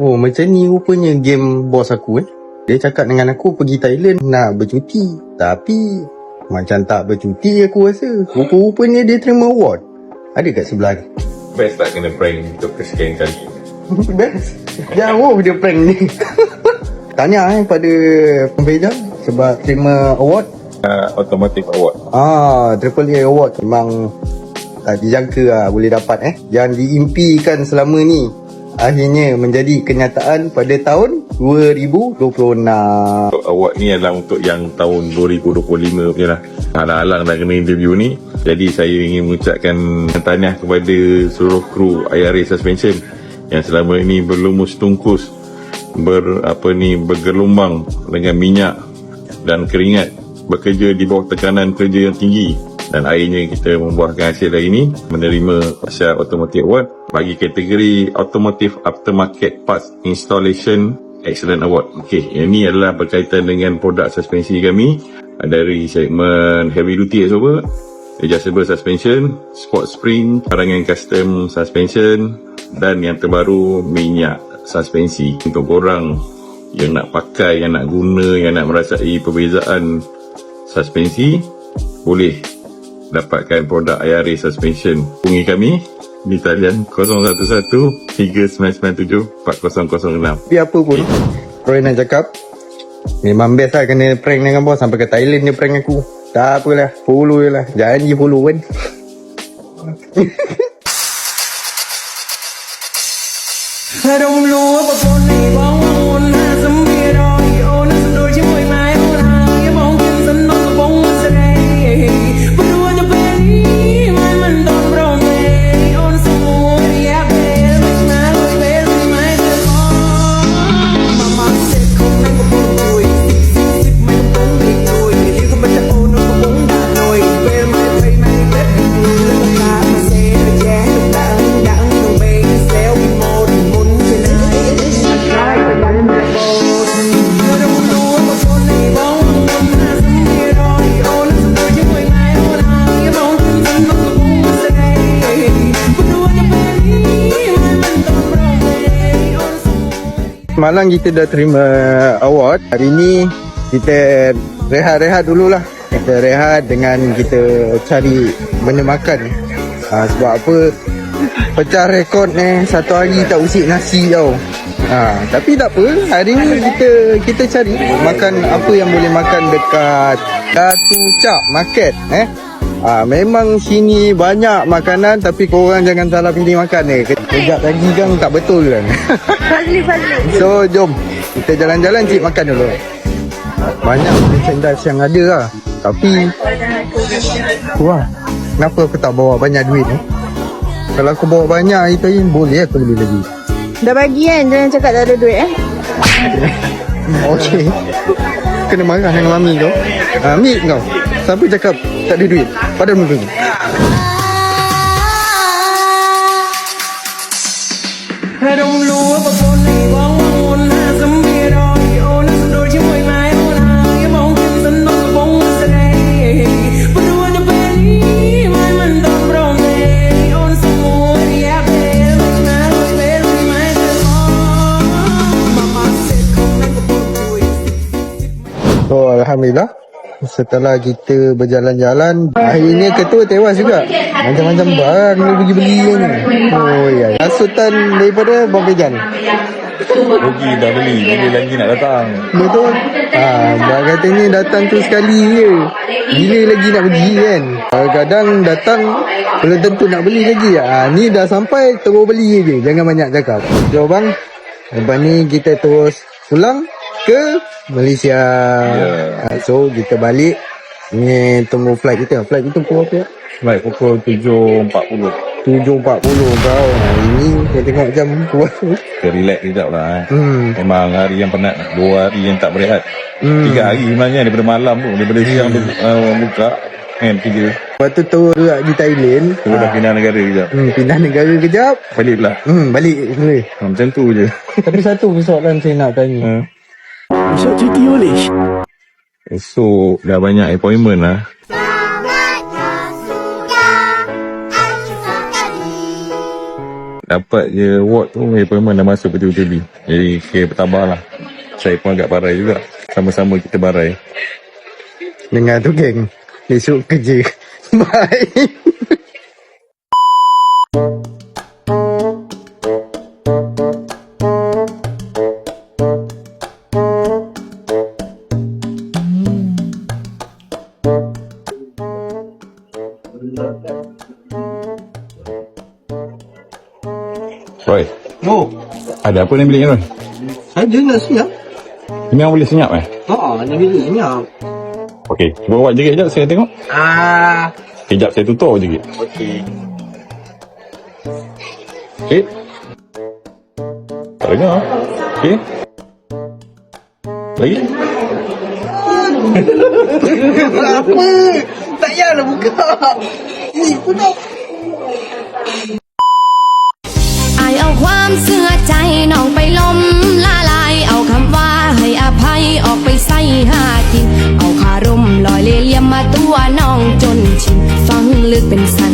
Oh, macam ni rupanya game bos aku Dia cakap dengan aku pergi Thailand nak bercuti. Tapi macam tak bercuti aku rasa. Rupa-rupanya dia terima award. Ada kat sebelah ni. Best tak kena prank untuk kesekian kali. Best. Jauh dia prank ni. Tanya pada pembela sebab terima award. Automotive award. Triple A award memang tak dijangka lah boleh dapat Yang diimpikan selama ni akhirnya menjadi kenyataan pada tahun 2026. Award ni adalah untuk yang tahun 2025 punya lah. Halang-halang dah kena interview ni. Jadi saya ingin mengucapkan tahniah kepada seluruh kru IRA Suspension yang selama ini berlumus tungkus, bergelombang dengan minyak dan keringat, bekerja di bawah tekanan kerja yang tinggi, dan akhirnya kita membuahkan hasil hari ini, menerima Asia Automotive Award bagi kategori Automotive Aftermarket Parts Installation Excellent Award. Okey, ini adalah berkaitan dengan produk suspensi kami dari segmen heavy duty exhaust, adjustable suspension, sport spring, barangan custom suspension, dan yang terbaru minyak suspensi. Untuk korang yang nak pakai, yang nak guna, yang nak merasai perbezaan suspensi, boleh dapatkan produk IRA Suspension. Hubungi kami di talian 011-3997-4006. Tapi apa pun Roy nak cakap, memang best lah kena prank dengan bos. Sampai ke Thailand dia prank aku. Tak apalah, follow je lah. Janji follow kan. Rung lúa và con này bóng hồn hạ dâm bia đòi ô nó dần đôi chiếc môi mai hôn hàng cái bóng kim dân nó và bóng mất ra đây và đua cho bên ý mai mình đón rồng này ôn sông mùa đi áp về mạch má đôi bé đôi mai thơ con mà sẽ không anh có bóng đùi xích mày có bóng bị đùi yêu có bắt chặt ô nó có bóng đà nồi về mai về mai bếp bị đùi lên một lá mà xe đôi chén đừng đắng đừng bê xéo bị mồ đi môn Semalam kita dah terima award. Hari ni kita rehat-rehat dululah. Kita rehat dengan kita cari benda makan. Sebab apa, pecah rekod ni satu hari tak usik nasi tau. Tapi tak apa, hari ni kita cari makan apa yang boleh makan dekat Datu Cak Market. Memang sini banyak makanan, tapi korang jangan salah pilih makan ni. Kejap lagi kan tak betul kan. Fazli. So jom kita jalan-jalan cik makan dulu. Banyak merchandise yang ada lah. Tapi wah, kenapa aku tak bawa banyak duit ni? Kalau aku bawa banyak hari tadi, boleh aku beli lagi. Dah bagi kan, jangan cakap tak ada duit Okey. Kena marah dengan mami kau. Mik kau. Siapa cakap tak ada duit? Pada muka kau. Rung lúa và con này bóng hồn hạ dâm bia đòi ô nó dần đôi chiếc môi mai hôn hàng cái bóng kim dân nó và bóng mất ra đây và đua cho bên ý mai mình đón rồng này ôn sông mùa đi áp về mạch má đôi bé đôi mai thơ con mà sẽ không anh có bóng đùi. So Alhamdulillah, setelah kita berjalan-jalan, akhirnya ketua tewas juga. Macam-macam barang dia pergi beli ni. Oh ya, hasutan daripada Bang Pejan. Rugi dah beli, bila lagi nak datang. Betul. Bang katanya datang tu sekali je. Bila lagi nak pergi kan. Kadang datang belum tentu nak beli lagi. Ni dah sampai terus beli je. Jangan banyak cakap. So bang, lepas ni kita terus pulang ke Malaysia. So kita balik. Ni tunggu flight kita. Flight kita pukul apa ya? Flight pukul 7.40. 7.40 kau. Ini saya tengok jam kuat. Kita relax kejap lah. Memang hari yang penat, 2 hari yang tak berehat. 3 hari sebenarnya daripada malam tu, daripada siang tu buka kan 3. Lepas tu terus juga di Thailand. Terus dah pindah negara kejap. Pindah negara kejap. Balik lah. Balik boleh. Macam tu je. Tapi satu soalan saya nak tanya. Besok cuti boleh? Esok dah banyak appointment lah. dapat je award tu, appointment dah masuk betul-betul. Jadi kira bertambah lah. Saya pun agak barai juga. Sama-sama kita barai. Dengar tu geng. Esok kerja. Bye. Roy, Oh, ada apa dalam bilik ni Roy? ada nak senyap? Ini yang boleh senyap Nak bila senyap? Okey, cuba awak jerit sekejap saya tengok. Sekejap saya tutup jerit. Okey. Okey. Tak dengar. Okey. Lagi? Apa? Tak payahlah buka. Ni pun tak. อายเอาความเสื่อใจน้องไปล้มละลายเอาคำว่าให้อภัยออกไปใส่หากินเอาคารมลอยเลี่ยมมาตัวน้องจนชินฟังลึกเป็นสัญ